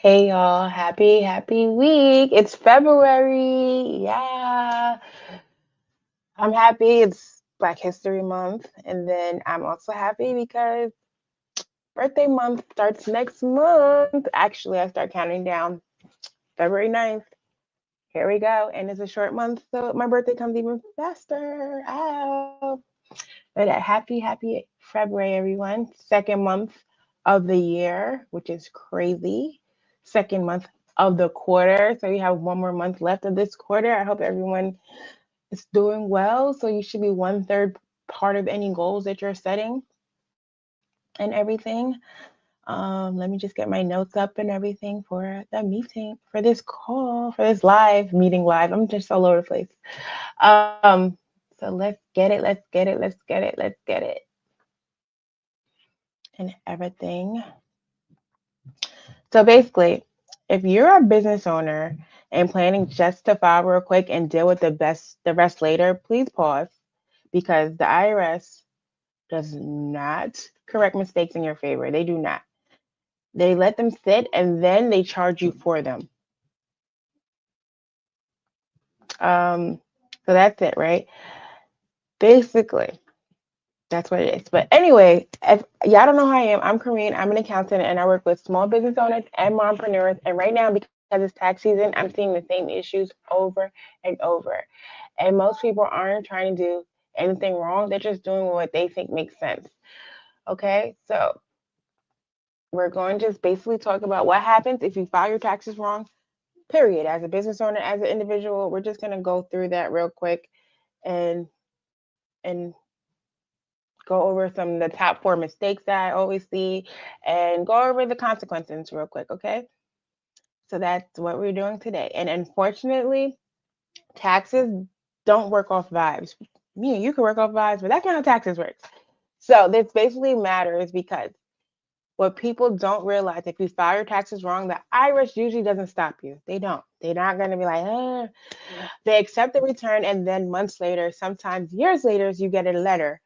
Hey y'all, happy week. It's February. Yeah. I'm happy it's Black History Month. And then I'm also happy because birthday month starts next month. Actually, I start counting down February 9th. Here we go. And it's a short month, so my birthday comes even faster. Ow. But a happy February, everyone. Second month of the year, which is crazy. Second month of the quarter. So you have one more month left of this quarter. I hope everyone is doing well. So you should be one third part of any goals that you're setting and everything. Let me just get my notes up and everything for the meeting, for this call, for this live meeting live. I'm just all over the place. Um, so let's get it, let's get it, let's get it, let's get it. And everything. So basically, if you're a business owner and planning just to file real quick and deal with the rest later, please pause because the IRS does not correct mistakes in your favor. They do not. They let them sit and then they charge you for them. Um, so that's it, right? Basically, that's what it is. But anyway, if y'all don't know who I am, I'm Korean. I'm an accountant and I work with small business owners and mompreneurs. And right now, because it's tax season, I'm seeing the same issues over and over. And most people aren't trying to do anything wrong. They're just doing what they think makes sense. Okay, so we're going to just basically talk about what happens if you file your taxes wrong, period. As a business owner, as an individual, we're just going to go through that real quick and and go over some of the top four mistakes that I always see and go over the consequences real quick, okay? So that's what we're doing today. And unfortunately, taxes don't work off vibes. You can work off vibes, but that's not how taxes works. So this basically matters because what people don't realize, if you file your taxes wrong, the IRS usually doesn't stop you. They don't. They're not going to be like, They accept the return, and then months later, sometimes years later, you get a letter,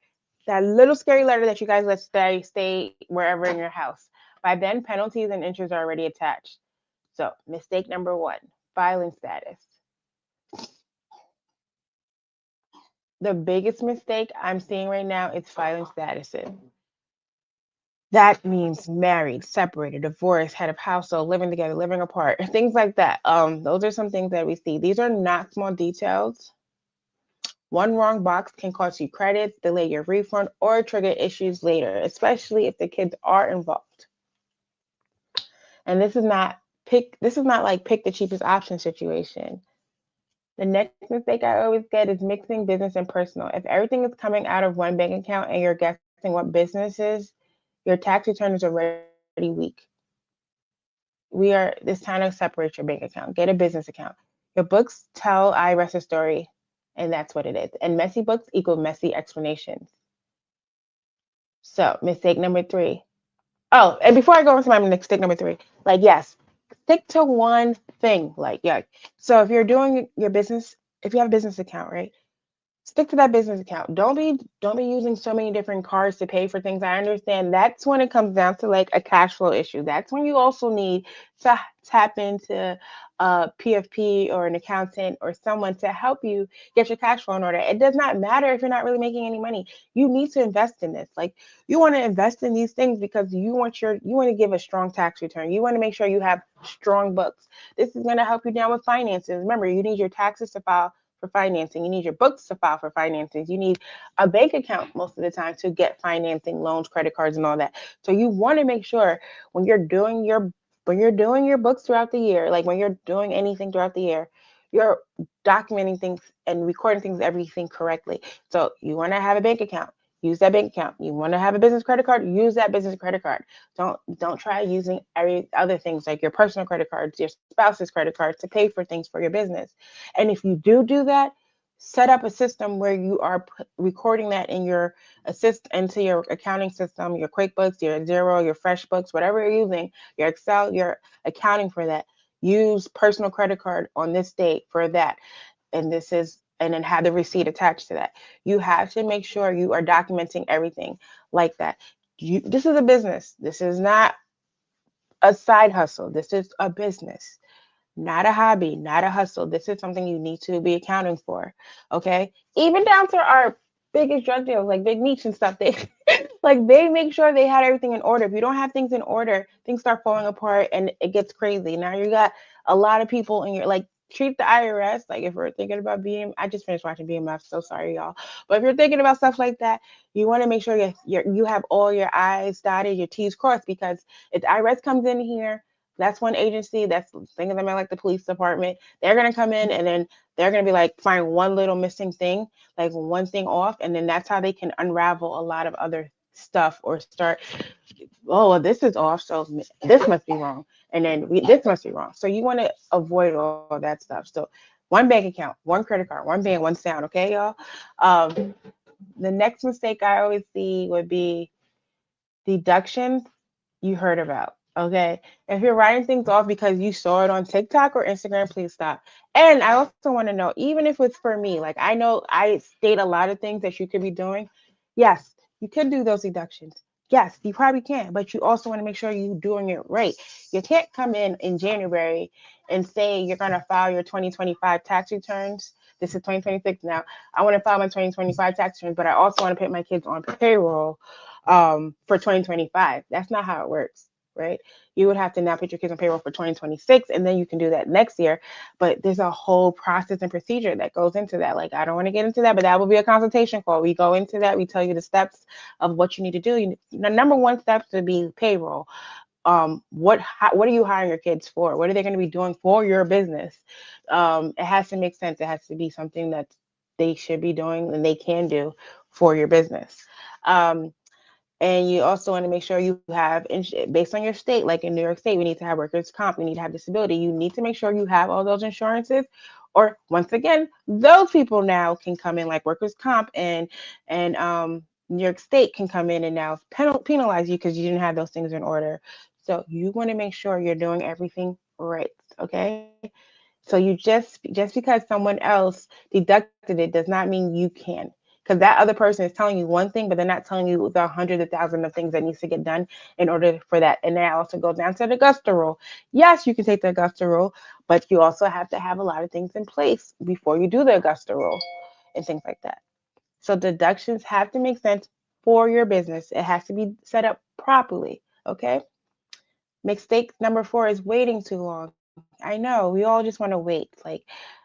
that little scary letter that you guys let stay wherever in your house. By then, penalties and interest are already attached. So, mistake number one, filing status. The biggest mistake I'm seeing right now is filing statuses. That means married, separated, divorced, head of household, living together, living apart, things like that. Those are some things that we see. These are not small details. One wrong box can cost you credits, delay your refund, or trigger issues later, especially if the kids are involved. And this is not like pick the cheapest option situation. The next mistake I always get is mixing business and personal. If everything is coming out of one bank account and you're guessing what business is, your tax return is already weak. It's time to separate your bank account. Get a business account. Your books tell IRS a story, and that's what it is. And messy books equal messy explanations. So, mistake number three. Oh, and before I go into my mistake number three, like, yes, stick to one thing. Like, yeah. So, if you're doing your business, if you have a business account, right? Stick to that business account. Don't be using so many different cards to pay for things. I understand that's when it comes down to like a cash flow issue. That's when you also need to tap into a PFP or an accountant or someone to help you get your cash flow in order. It does not matter if you're not really making any money. You need to invest in this. Like you want to invest in these things because you want to give a strong tax return. You want to make sure you have strong books. This is going to help you down with finances. Remember, you need your taxes to file for financing. You need your books to file for financing. You need a bank account most of the time to get financing, loans, credit cards, and all that. So you want to make sure when you're doing your books throughout the year, like when you're doing anything throughout the year, you're documenting things and recording things, everything correctly. So you want to have a bank account. Use that bank account. You want to have a business credit card? Use that business credit card. Don't try using every other things like your personal credit cards, your spouse's credit cards to pay for things for your business. And if you do that, set up a system where you are recording that in your into your accounting system, your QuickBooks, your Xero, your FreshBooks, whatever you're using, your Excel, you're accounting for that. Use personal credit card on this date for that. And then have the receipt attached to that. You have to make sure you are documenting everything like that. This is a business. This is not a side hustle. This is a business, not a hobby, not a hustle. This is something you need to be accounting for. Okay. Even down to our biggest drug deals, like Big Meats and stuff. They like they make sure they had everything in order. If you don't have things in order, things start falling apart and it gets crazy. Now you got a lot of people in your like treat the IRS like if we're thinking about being I just finished watching BMF, so sorry y'all. But if you're thinking about stuff like that, you want to make sure you have all your I's dotted, your T's crossed because if the IRS comes in here, that's one agency. That's think of them like the police department. They're gonna come in and then they're gonna be like find one little missing thing, like one thing off, and then that's how they can unravel a lot of other stuff or start. Oh, well, this is off, so this must be wrong, and then this must be wrong. So you want to avoid all that stuff. So one bank account, one credit card, one band, one sound. Okay, y'all. Um, the next mistake I always see would be deductions you heard about. Okay. If you're writing things off because you saw it on TikTok or Instagram, please stop. And I also want to know, even if it's for me, like I know I state a lot of things that you could be doing. Yes, you could do those deductions. Yes, you probably can, but you also want to make sure you're doing it right. You can't come in January and say you're going to file your 2025 tax returns. This is 2026 now. I want to file my 2025 tax returns, but I also want to put my kids on payroll for 2025. That's not how it works, right? You would have to now put your kids on payroll for 2026, and then you can do that next year. But there's a whole process and procedure that goes into that. Like, I don't want to get into that, but that will be a consultation call. We go into that. We tell you the steps of what you need to do. The number one step to be payroll. What are you hiring your kids for? What are they going to be doing for your business? It has to make sense. It has to be something that they should be doing and they can do for your business. Um, and you also want to make sure you have, based on your state, like in New York State, we need to have workers' comp, we need to have disability. You need to make sure you have all those insurances. Or once again, those people now can come in, like workers' comp and New York State can come in and now penalize you because you didn't have those things in order. So you want to make sure you're doing everything right. Okay. So you just because someone else deducted it does not mean you can. Because that other person is telling you one thing, but they're not telling you the hundreds of thousands of things that needs to get done in order for that. And that also goes down to the Augusta rule. Yes, you can take the Augusta rule, but you also have to have a lot of things in place before you do the Augusta rule and things like that. So deductions have to make sense for your business. It has to be set up properly. Okay. Mistake number 4 is waiting too long. I know we all just want to wait. Like,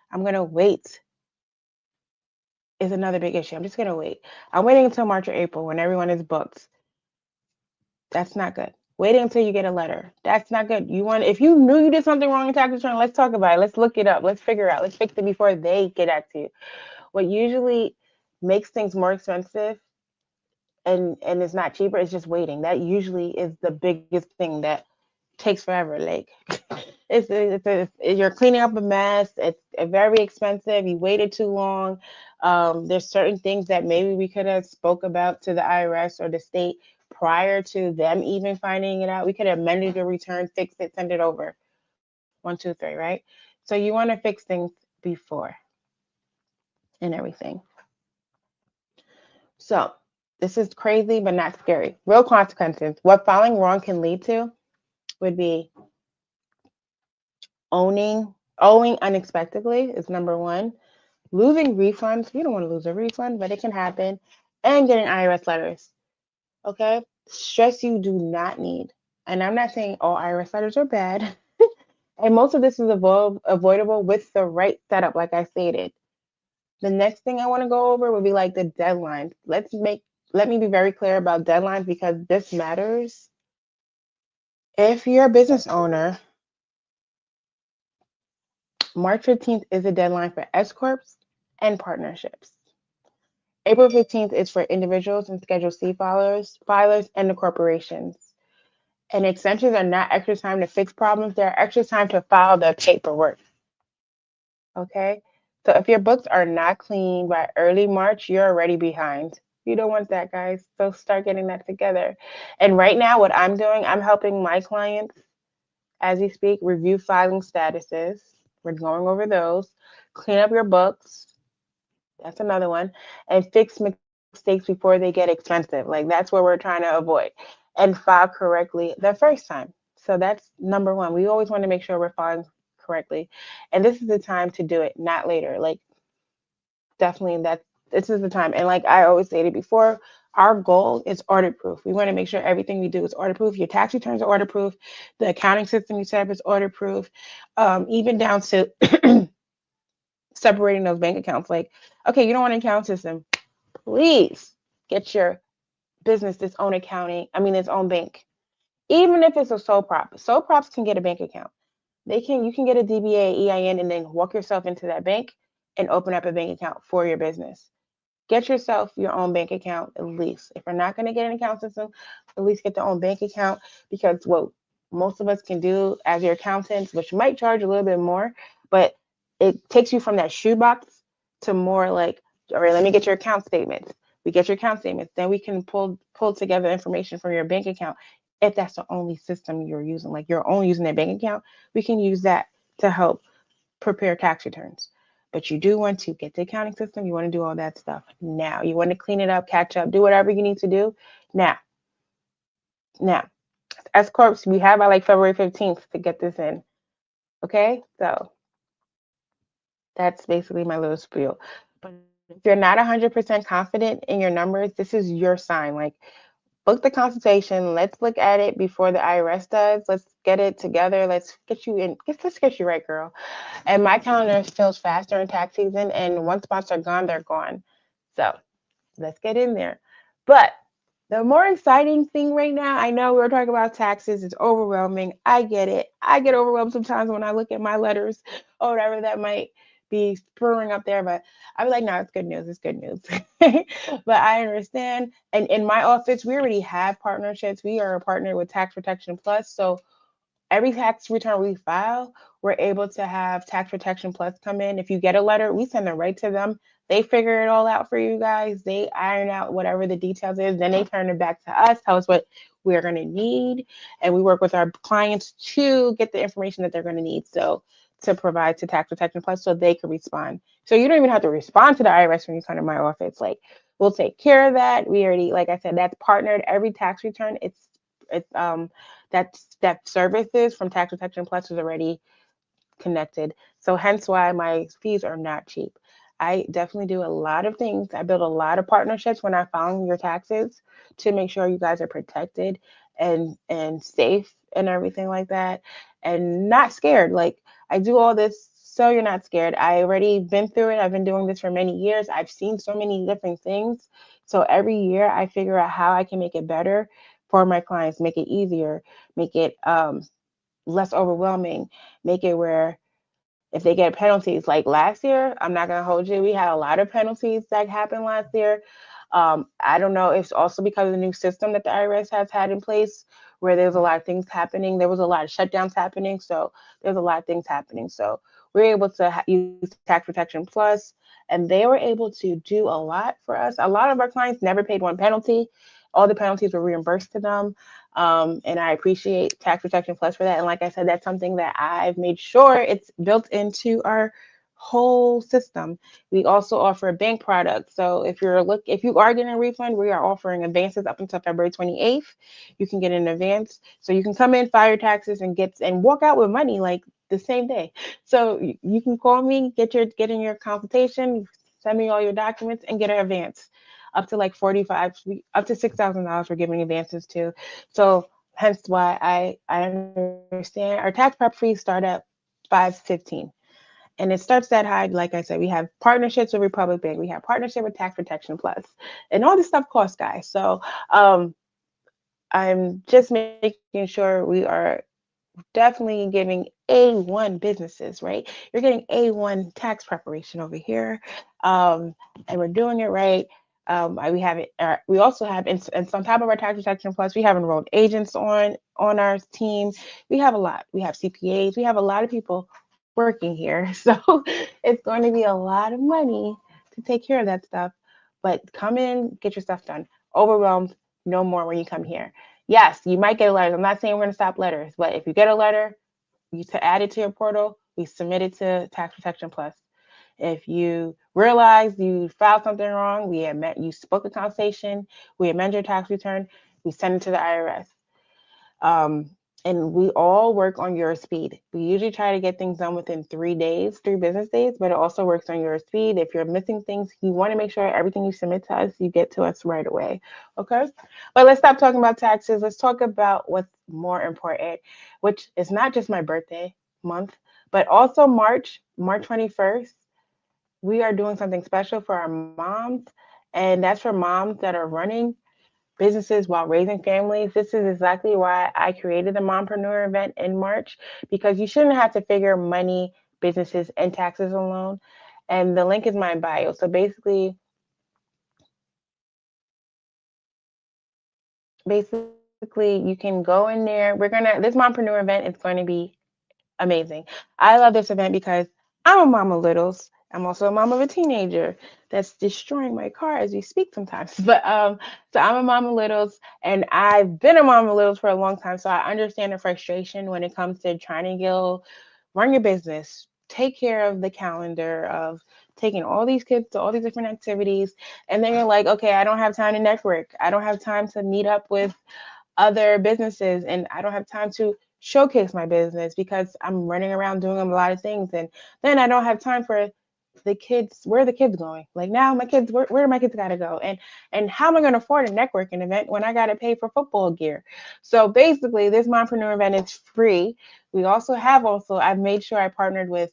I'm going to wait is another big issue. I'm just going to wait. I'm waiting until March or April when everyone is booked. That's not good. Waiting until you get a letter. That's not good. If you knew you did something wrong in tax return, let's talk about it. Let's look it up. Let's figure it out. Let's fix it before they get at you. What usually makes things more expensive and it's not cheaper, it's just waiting. That usually is the biggest thing that takes forever. Like you're cleaning up a mess. It's very expensive. You waited too long. There's certain things that maybe we could have spoke about to the IRS or the state prior to them even finding it out. We could have amended your return, fix it, send it over. 1, 2, 3, right? So you want to fix things before and everything. So this is crazy, but not scary. Real consequences. What following wrong can lead to would be owing unexpectedly is number 1. Losing refunds, you don't want to lose a refund, but it can happen. And getting IRS letters. Okay? Stress you do not need. And I'm not saying all IRS letters are bad. And most of this is avoidable with the right setup, like I stated. The next thing I want to go over would be like the deadlines. Let me be very clear about deadlines because this matters. If you're a business owner, March 15th is the deadline for S corps and partnerships. April 15th is for individuals and Schedule C filers, and the corporations. And extensions are not extra time to fix problems, they're extra time to file the paperwork. Okay? So if your books are not clean by early March, you're already behind. You don't want that, guys. So start getting that together. And right now, what I'm doing, I'm helping my clients, as we speak, review filing statuses. We're going over those. Clean up your books. That's another one. And fix mistakes before they get expensive. Like that's what we're trying to avoid. And file correctly the first time. So that's number one. We always want to make sure we're following correctly. And this is the time to do it, not later. Like, definitely that this is the time. And like I always stated before, our goal is audit proof. We want to make sure everything we do is audit proof. Your tax returns are audit proof. The accounting system you set up is audit proof. Even down to separating those bank accounts. Like, okay, you don't want an account system. Please get your business its own accounting. I mean, its own bank. Even if it's a sole prop, sole props can get a bank account. You can get a DBA, EIN, and then walk yourself into that bank and open up a bank account for your business. Get yourself your own bank account at least. If you're not going to get an account system, at least get their own bank account, because what most of us can do as your accountants, which might charge a little bit more, but it takes you from that shoebox to more like, all right, let me get your account statements. We get your account statements, then we can pull together information from your bank account. If that's the only system you're using, like you're only using that bank account, we can use that to help prepare tax returns. But you do want to get the accounting system. You want to do all that stuff now. You want to clean it up, catch up, do whatever you need to do now. Now, as corps, we have by like February 15th to get this in. Okay, so that's basically my little spiel. But if you're not 100% confident in your numbers, this is your sign. Like, book the consultation. Let's look at it before the IRS does. Let's get it together. Let's get you in. Let's get you right, girl. And my calendar fills fast during tax season, and once spots are gone, they're gone. So let's get in there. But the more exciting thing right now, I know we were talking about taxes, it's overwhelming. I get it. I get overwhelmed sometimes when I look at my letters or whatever that might be spurring up there, but I was like, no, it's good news. It's good news. But I understand. And in my office, we already have partnerships. We are a partner with Tax Protection Plus. So every tax return we file, we're able to have Tax Protection Plus come in. If you get a letter, we send it right to them. They figure it all out for you guys. They iron out whatever the details is. Then they turn it back to us, tell us what we're going to need. And we work with our clients to get the information that they're going to need. So to provide to Tax Protection Plus so they can respond. So you don't even have to respond to the IRS when you come to my office. Like, we'll take care of that. We already, like I said, that's partnered. Every tax return, it's that services from Tax Protection Plus is already connected. So hence why my fees are not cheap. I definitely do a lot of things. I build a lot of partnerships when I file your taxes to make sure you guys are protected and safe and everything like that, and not scared. Like, I do all this so you're not scared. I already been through it. I've been doing this for many years. I've seen so many different things. So every year I figure out how I can make it better for my clients, make it easier, make it less overwhelming, make it where if they get penalties, like last year, I'm not gonna hold you. We had a lot of penalties that happened last year. I don't know if it's also because of the new system that the IRS has had in place, where there's a lot of things happening. There was a lot of shutdowns happening, so there's a lot of things happening. So we're able to use Tax Protection Plus, and they were able to do a lot for us. A lot of our clients never paid one penalty. All the penalties were reimbursed to them. And I appreciate Tax Protection Plus for that. And like I said, that's something that I've made sure it's built into our whole system. We also offer a bank product. So if you are getting a refund, we are offering advances up until February 28th. You can get an advance. So you can come in, file your taxes, and walk out with money like the same day. So you can call me, get in your consultation, send me all your documents, and get an advance up to like 45, up to $6,000 we're giving advances to. So hence why I understand our tax prep fees start at $515. And it starts that high. Like I said, we have partnerships with Republic Bank. We have partnership with Tax Protection Plus, and all this stuff costs, guys. So I'm just making sure we are definitely giving A1 businesses, right? You're getting A1 tax preparation over here, and we're doing it right. We have it. We also have, and on top of our Tax Protection Plus, we have enrolled agents on our team. We have a lot. We have CPAs. We have a lot of people working here, so it's going to be a lot of money to take care of that stuff. But come in, get your stuff done. Overwhelmed, no more when you come here. Yes, you might get a letter. I'm not saying we're going to stop letters, but if you get a letter, to add it to your portal, we submit it to Tax Protection Plus. If you realize you filed something wrong, you spoke a conversation, we amend your tax return, we send it to the IRS. and we all work on your speed. We usually try to get things done within 3 days, 3 business days, but it also works on your speed. If you're missing things, you want to make sure everything you submit to us, you get to us right away. Okay. But let's stop talking about taxes. Let's talk about what's more important, which is not just my birthday month, but also March 21st. We are doing something special for our moms, and that's for moms that are running businesses while raising families. This is exactly why I created the Mompreneur event in March, because you shouldn't have to figure money, businesses, and taxes alone. And the link is my bio. So basically you can go in there. This Mompreneur event is going to be amazing. I love this event because I'm a mom of littles. I'm also a mom of a teenager that's destroying my car as we speak sometimes. But so I'm a mom of littles, and I've been a mom of littles for a long time. So I understand the frustration when it comes to trying to go run your business, take care of the calendar of taking all these kids to all these different activities, and then you're like, okay, I don't have time to network. I don't have time to meet up with other businesses, and I don't have time to showcase my business because I'm running around doing a lot of things, and then I don't have time for the kids. Where are the kids going? Like, now my kids, where do my kids gotta go? And how am I gonna afford a networking event when I gotta pay for football gear? So basically this mompreneur event is free. We also I've made sure I partnered with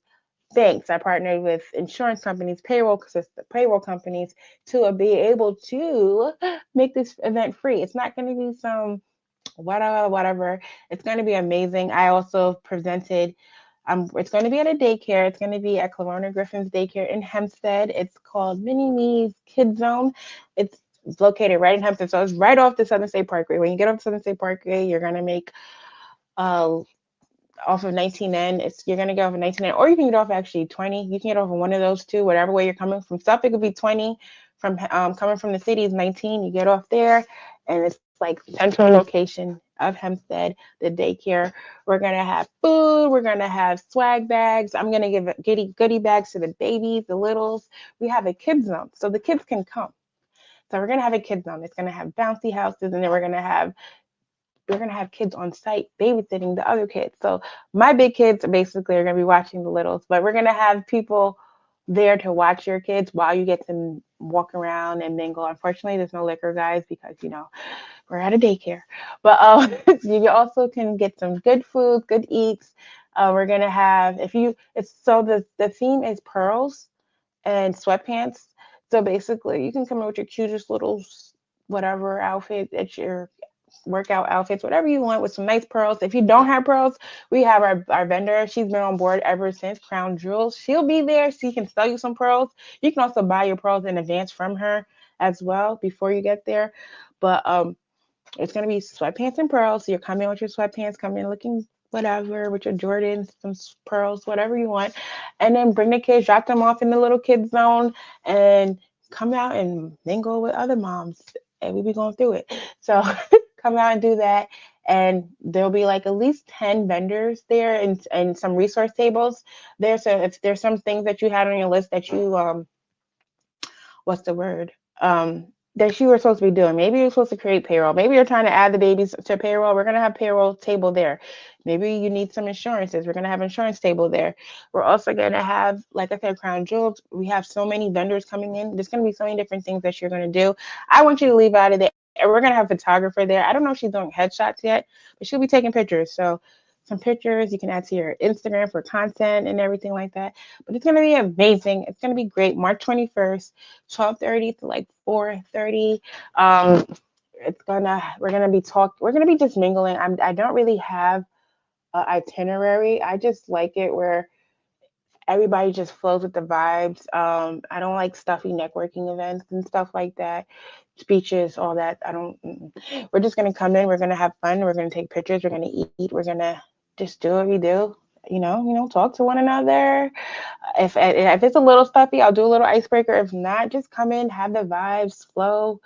banks. I partnered with insurance companies, payroll companies, to be able to make this event free. It's not going to be some whatever. It's going to be amazing. I also presented. It's going to be at a daycare. It's going to be at Corona Griffin's daycare in Hempstead. It's called Mini Me's Kid Zone. It's located right in Hempstead, so it's right off the Southern State Parkway. When you get off the Southern State Parkway, you're going to make uh, off of 19N. You're gonna get off of 19N, or you can get off actually 20. You can get off of one of those two, whatever way you're coming from. Suffolk would be 20. From coming from the city is 19. You get off there, and it's like central location of Hempstead, the daycare. We're gonna have food. We're gonna have swag bags. I'm gonna give goodie bags to the babies, the littles. We have a kids zone, so the kids can come. So we're gonna have a kids zone. It's gonna have bouncy houses, and then we're gonna have kids on site babysitting the other kids. So my big kids basically are gonna be watching the littles, but we're gonna have people there to watch your kids while you get to walk around and mingle. Unfortunately, there's no liquor, guys, because we're at a daycare. But you also can get some good food, good eats. We're gonna have if you it's so the theme is pearls and sweatpants. So basically, you can come in with your cutest little whatever outfit that your workout outfits, whatever you want, with some nice pearls. If you don't have pearls, we have our vendor. She's been on board ever since, Crown Jewels. She'll be there. She can sell you some pearls. You can also buy your pearls in advance from her as well before you get there. But it's gonna be sweatpants and pearls. So you're coming with your sweatpants, come in looking whatever with your Jordans, some pearls, whatever you want, and then bring the kids, drop them off in the little kids zone, and come out and mingle with other moms. And we be going through it. So come out and do that. And there'll be like at least 10 vendors there, and some resource tables there. So if there's some things that you had on your list that you what's the word? That you were supposed to be doing. Maybe you're supposed to create payroll. Maybe you're trying to add the babies to payroll. We're gonna have payroll table there. Maybe you need some insurances. We're gonna have insurance table there. We're also gonna have, like I said, Crown Jewels. We have so many vendors coming in. There's gonna be so many different things that you're gonna do. I want you to leave out of there. We're gonna have a photographer there. I don't know if she's doing headshots yet, but she'll be taking pictures. So some pictures you can add to your Instagram for content and everything like that. But it's gonna be amazing. It's gonna be great. March 21st, 12:30 to like 4:30. Um, we're gonna be just mingling. I don't really have an itinerary. I just like it where everybody just flows with the vibes. I don't like stuffy networking events and stuff like that, speeches, all that. I don't. We're just gonna come in. We're gonna have fun. We're gonna take pictures. We're gonna eat. We're gonna just do what we do. Talk to one another. If it's a little stuffy, I'll do a little icebreaker. If not, just come in, have the vibes, flow.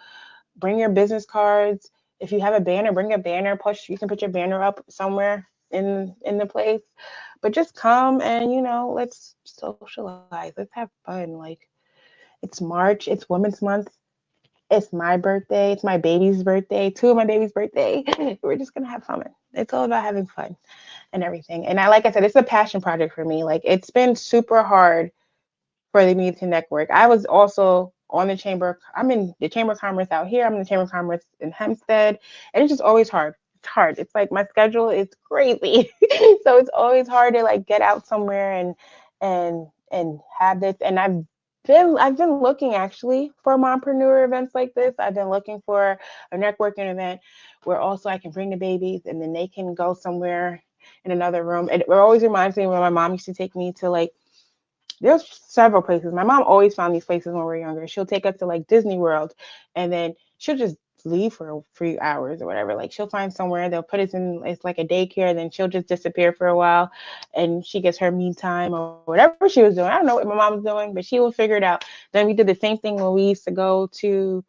Bring your business cards. If you have a banner, bring a banner. You can put your banner up somewhere in the place. But just come and let's socialize. Let's have fun. Like, it's March. It's Women's Month. It's my birthday. It's my baby's birthday. Two of my baby's birthday. We're just gonna have fun. It's all about having fun and everything. And I, like I said, it's a passion project for me. Like it's been super hard for the Meet to Network. I was also on the chamber. I'm in the Chamber of Commerce out here. I'm in the Chamber of Commerce in Hempstead, and it's just always hard. It's hard. It's like my schedule is crazy, so it's always hard to like get out somewhere and have this. And I've been looking actually for mompreneur events like this. I've been looking for a networking event where also I can bring the babies and then they can go somewhere in another room. It always reminds me when my mom used to take me to like there's several places. My mom always found these places when we were younger. She'll take us to like Disney World and then she'll just leave for a few hours or whatever. Like she'll find somewhere, they'll put us in, it's like a daycare, then she'll just disappear for a while and she gets her me time or whatever she was doing. I don't know what my mom was doing, but she will figure it out. Then we did the same thing when we used to go to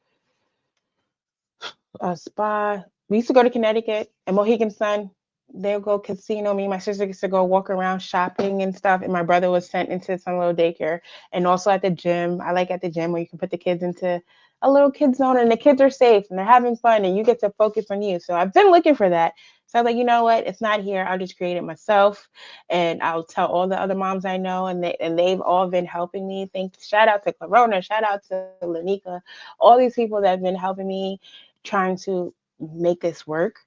a spa. We used to go to Connecticut and Mohegan Sun. They'll go casino. Me and my sister used to go walk around shopping and stuff. And my brother was sent into some little daycare. And also at the gym. I like at the gym where you can put the kids into a little kid zone and the kids are safe and they're having fun and you get to focus on you. So I've been looking for that. So I was like, you know what? It's not here. I'll just create it myself and I'll tell all the other moms I know and they've all been helping me. Thanks. Shout out to Corona. Shout out to Lanika. All these people that have been helping me trying to make this work.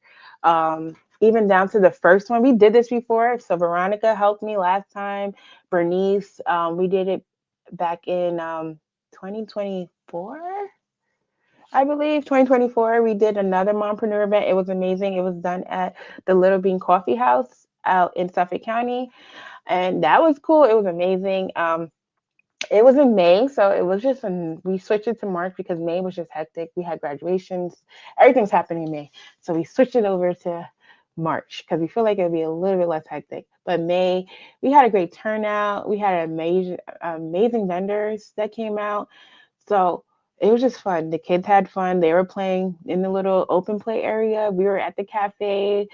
Even down to the first one, we did this before. So Veronica helped me last time. Bernice, we did it back in 2024, I believe. 2024, we did another mompreneur event. It was amazing. It was done at the Little Bean Coffee House out in Suffolk County, and that was cool. It was amazing. It was in May, so it was just we switched it to March because May was just hectic. We had graduations, everything's happening in May, so we switched it over to March because we feel like it'll be a little bit less hectic. But May, we had a great turnout. We had amazing vendors that came out, so it was just fun. The kids had fun. They were playing in the little open play area. We were at the cafe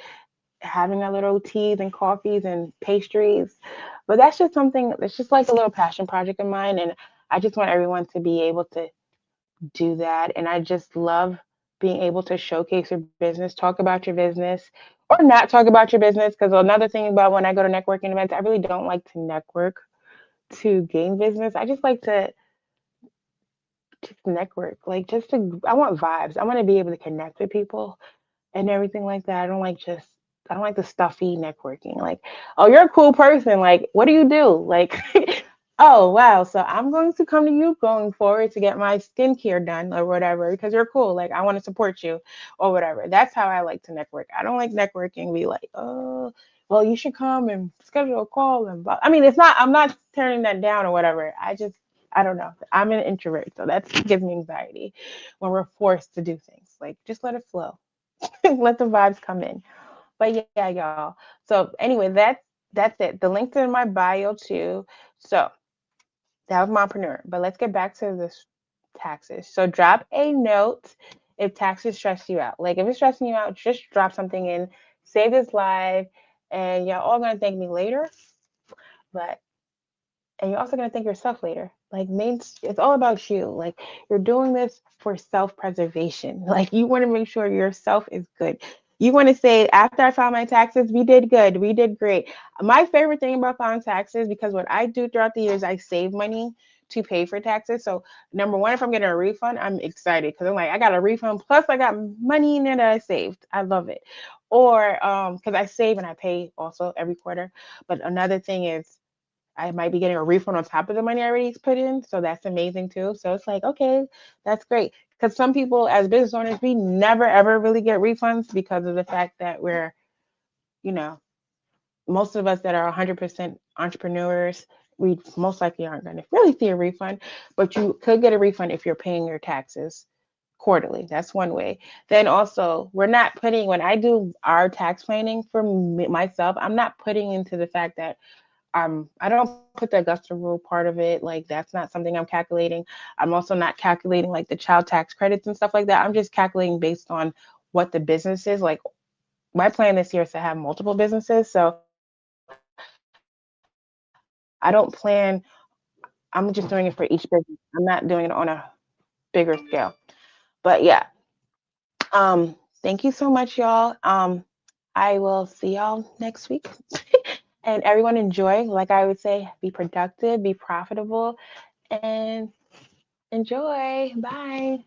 having our little teas and coffees and pastries. But that's just something, it's just like a little passion project of mine. And I just want everyone to be able to do that. And I just love being able to showcase your business, talk about your business, or not talk about your business. Because another thing about when I go to networking events, I really don't like to network to gain business. I just like to just network, like just to, I want vibes. I want to be able to connect with people and everything like that. I don't like the stuffy networking. Like, oh, you're a cool person. Like, what do you do? Like, oh, wow. So I'm going to come to you going forward to get my skincare done or whatever because you're cool. Like, I want to support you or whatever. That's how I like to network. I don't like networking. Be like, oh, well, you should come and schedule a call and blah. I mean, it's not. I'm not turning that down or whatever. I don't know. I'm an introvert, so that gives me anxiety when we're forced to do things. Like, just let it flow. Let the vibes come in. But yeah, y'all. So anyway, that's it. The link's in my bio too. So that was mompreneur. But let's get back to this taxes. So drop a note if taxes stress you out. Like if it's stressing you out, just drop something in. Save this live, and y'all all gonna thank me later. But and you're also going to thank yourself later. Like it's all about you. Like you're doing this for self-preservation. Like you want to make sure yourself is good. You want to say, after I filed my taxes, we did good, we did great. My favorite thing about filing taxes, because what I do throughout the years, I save money to pay for taxes. So number one, if I'm getting a refund, I'm excited because I'm like, I got a refund plus I got money in there that I saved. I love it. Or because I save and I pay also every quarter. But another thing is I might be getting a refund on top of the money I already put in. So that's amazing too. So it's like, okay, that's great. Because some people as business owners, we never ever really get refunds because of the fact that we're, you know, most of us that are 100% entrepreneurs, we most likely aren't going to really see a refund, but you could get a refund if you're paying your taxes quarterly. That's one way. Then also, we're not putting, when I do our tax planning for myself, I'm not putting into the fact that I don't put the Augusta rule part of it. Like that's not something I'm calculating. I'm also not calculating like the child tax credits and stuff like that. I'm just calculating based on what the business is. Like my plan this year is to have multiple businesses. So I don't plan, I'm just doing it for each business. I'm not doing it on a bigger scale. But yeah, thank you so much, y'all. I will see y'all next week. And everyone enjoy. Like I would say, be productive, be profitable, and enjoy. Bye.